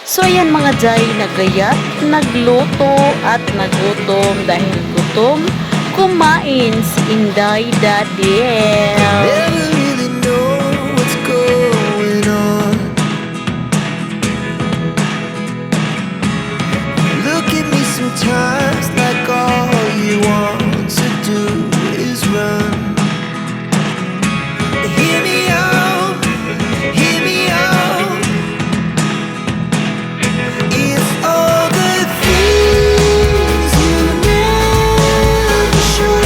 So ayan mga Jai, nagayat, nagluto at nagutom dahil gutom, kumain si Inday Dadel. Never really know what's going on. Look at me sometimes like all you want to do is run. Hear me out, hear me out. It's all the things you never show.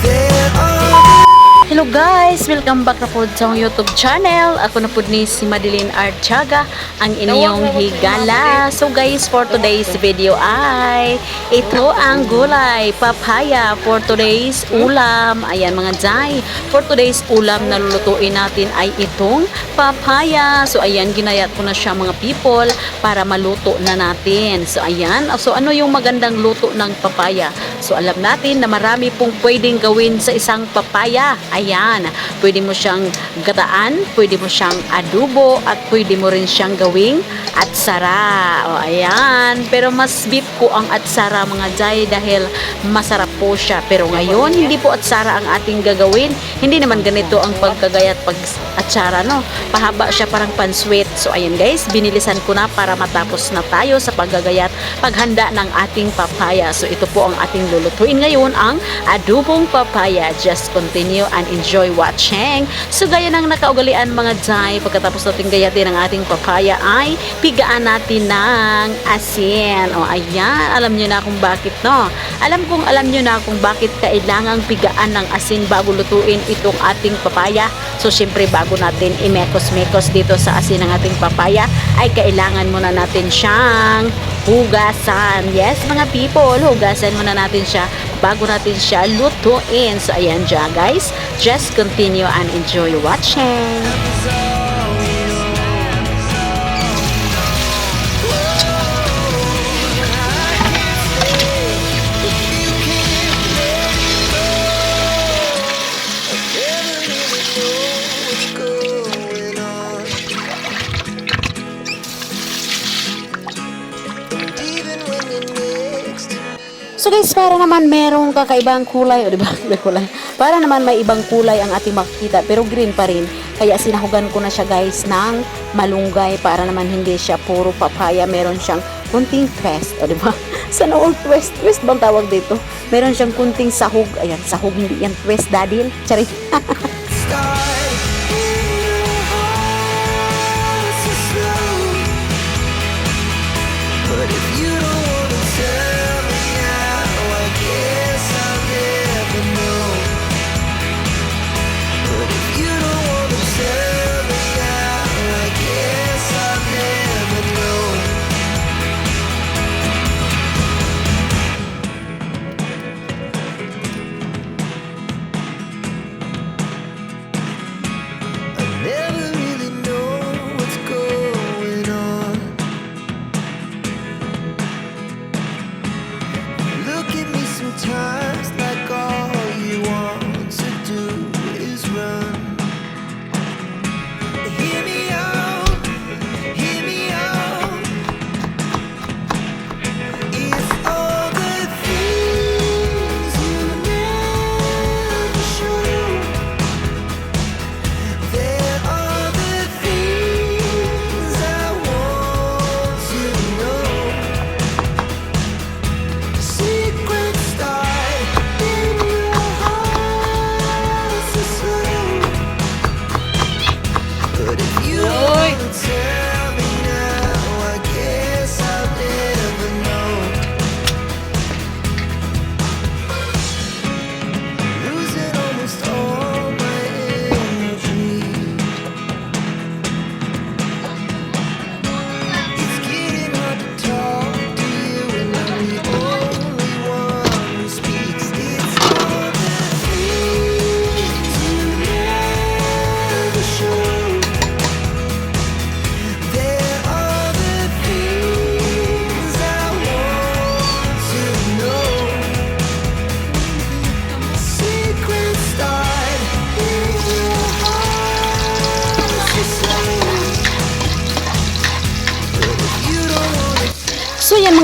There are Hello guys! Welcome back na po sa akong YouTube channel. Ako na po ni si Madeline Artiaga, ang inyong higala. So guys, for today's video ay ito ang gulay, papaya for today's ulam. Ayan mga Jai, for today's ulam na lulutuin natin ay itong papaya. So ayan, ginayat ko na siya mga people para maluto na natin. So ayan, so ano yung magandang luto ng papaya? So alam natin na marami pong pwedeng gawin sa isang papaya. Ayan, pwede mo siyang gataan, pwede mo siyang adobo, at pwede mo rin siyang gawing atsara. O ayan, pero mas beef ko ang atsara mga Jai dahil masarap po siya. Pero ngayon, hindi po atsara ang ating gagawin. Hindi naman ganito ang pagkagayat pag atsara, no? Pahaba siya parang pansweet. So ayan guys, binilisan ko na para matapos na tayo sa paggagayat, paghanda ng ating papaya. So ito po ang ating lulutuin ngayon, ang adobong papaya. Just continue and enjoy watching. So gaya ng nakaugalian mga Jai, pagkatapos natin gayatin ang ating papaya ay pigaan natin ng asin. O ayan, alam nyo na kung bakit, no? Alam nyo na kung bakit kailangang pigaan ng asin bago lutuin itong ating papaya. So syempre bago natin imekos-mekos dito sa asin ng ating papaya ay kailangan muna natin siyang hugasan. Yes mga people, hugasan muna natin siya bago natin siya lutuin. So ayan dyan guys, just continue and enjoy watching. So guys, para naman merong kakaibang kulay, o diba? Kulay. Para naman may ibang kulay ang ating makikita, pero green pa rin. Kaya sinahugan ko na siya guys ng malunggay para naman hindi siya puro papaya. Meron siyang kunting twist, o diba? Sana all twist bang tawag dito? Meron siyang kunting sahog. Ayan, sahog, hindi yan twist, dadil. Charit.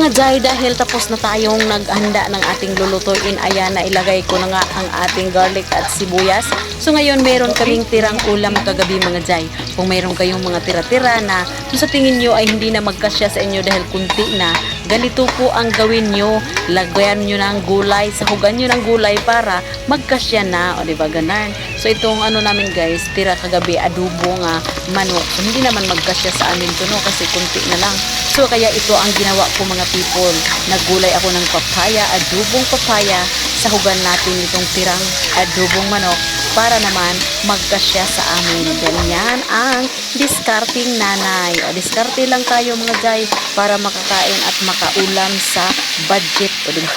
mga Jai, dahil tapos na tayong naghanda ng ating lulutuin, ayan, na ilagay ko na nga ang ating garlic at sibuyas. So ngayon meron kaming tirang ulam kagabi mga Jai. Kung meron kayong mga tira-tira na kung sa tingin nyo ay hindi na magkasya sa inyo dahil kunti na, ganito po ang gawin nyo. Lagyan nyo ng gulay, sahugan nyo ng gulay para magkasya na, o diba ganan. So itong ano namin guys, tira kagabi, adobo nga manok. So hindi naman magkasya sa amin to no, kasi kunti na lang. So kaya ito ang ginawa ko mga people. Naggulay ako ng papaya, adobong papaya, sahugan natin itong tirang adobong manok para naman magkasya sa amin. Ganyan ang discarding nanay. O diskarte lang tayo mga Jai para makakain at makaulam sa budget, o diba?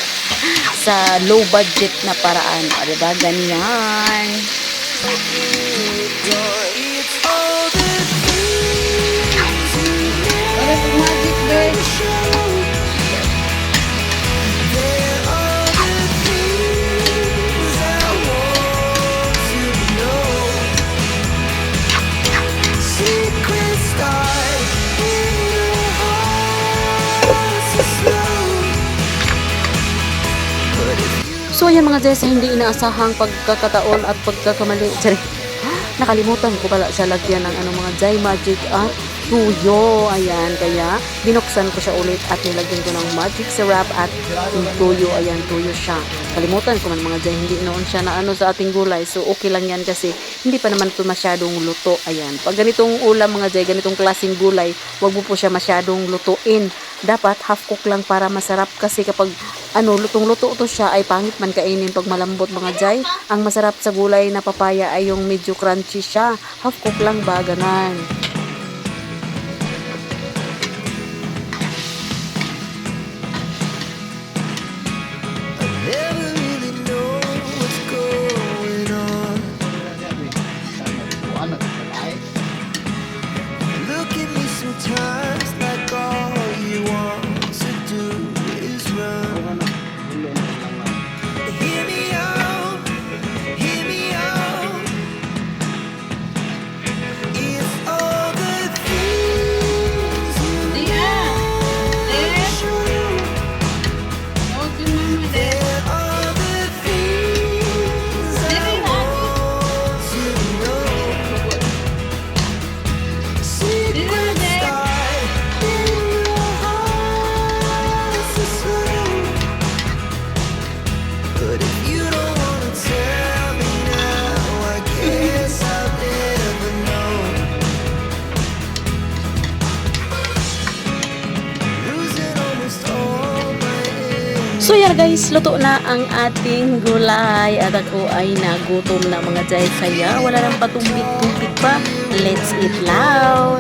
Sa low budget na paraan, o diba? Ganyan. It's all the things you never show. There are the things I want to know. Secrets start in your heart so slow. But if you So ayan mga Jai, sa hindi inaasahang pagkakataon at pagkakamali, sorry, nakalimutan ko pala sa lagyan ng ano mga Jai, magic at tuyo. Ayan, kaya binuksan ko siya ulit at nilagyan ko ng magic syrup at tuyo. Ayan, tuyo siya. Kalimutan ko man mga Jai, hindi noon siya na ano sa ating gulay. So okay lang yan kasi hindi pa naman ito masyadong luto. Ayan, pag ganitong ulam mga Jai, ganitong klaseng gulay, wag mo po siya masyadong lutuin. Dapat half cook lang para masarap, kasi kapag ano, lutong-luto to siya ay pangit man kainin pag malambot mga Jai. Ang masarap sa gulay na papaya ay yung medyo crunchy siya. Half cook lang ba, ganan. never really know what's going on. Look at me sometimes like all you want to do is run. Hear me out, hear me out. If all the things you never show. There are the things I want to know. Secrets start in your heart so slow. But if you don't wanna tell me now, I guess I'll never know. Losing almost all my energy. So yan guys, luto na ang ating gulay at ako ay nagutom na mga Jai, kaya wala nang patumbik-tumbik pa. Let's eat loud!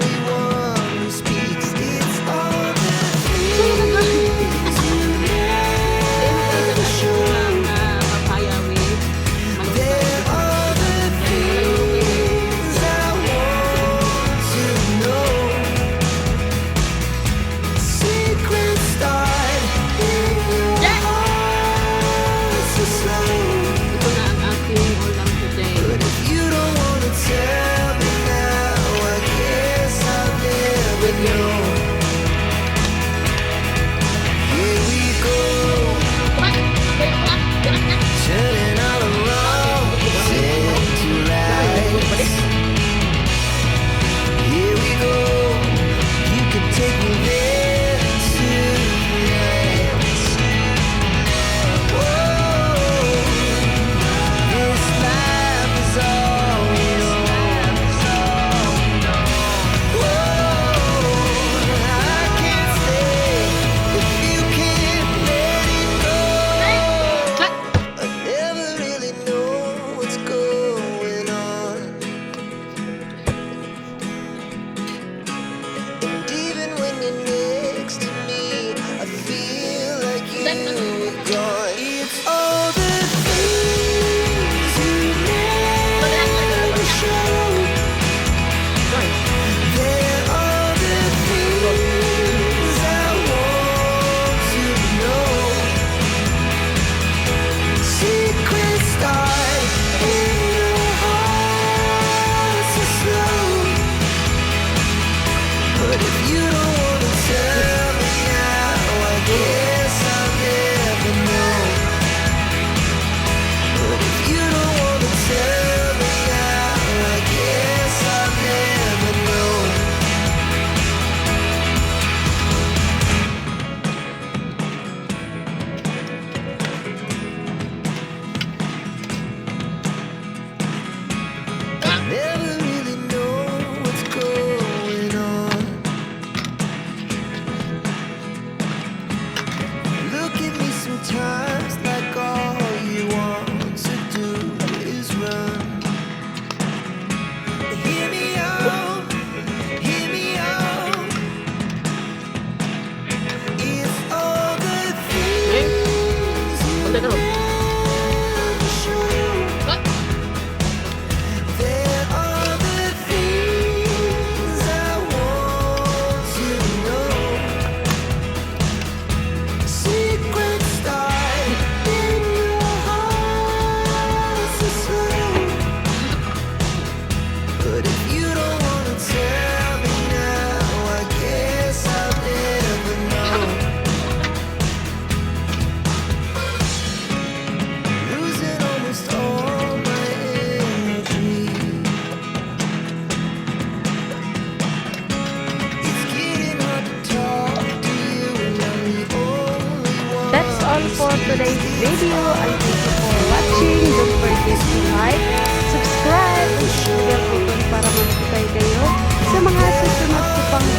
Ito na ang aking ulam today. You don't wanna tell me now, I guess I'll never know. Here we go, turning all around, into lights. Here we go, you can take me there tonight. Whoa, this life is all we know. Whoa, I can't stay if you can't let it go. I never really know what's going on. And even when you're next to me, I feel like you were gone. It's all the things you never show. There are the things I want to know. Secrets start in your heart so slow. But if you don't wanna tell me now, I guess today's video. And thank you for watching. Don't forget to like, subscribe, and hit the bell button para ma-notify kayo sa mga susunod ko pang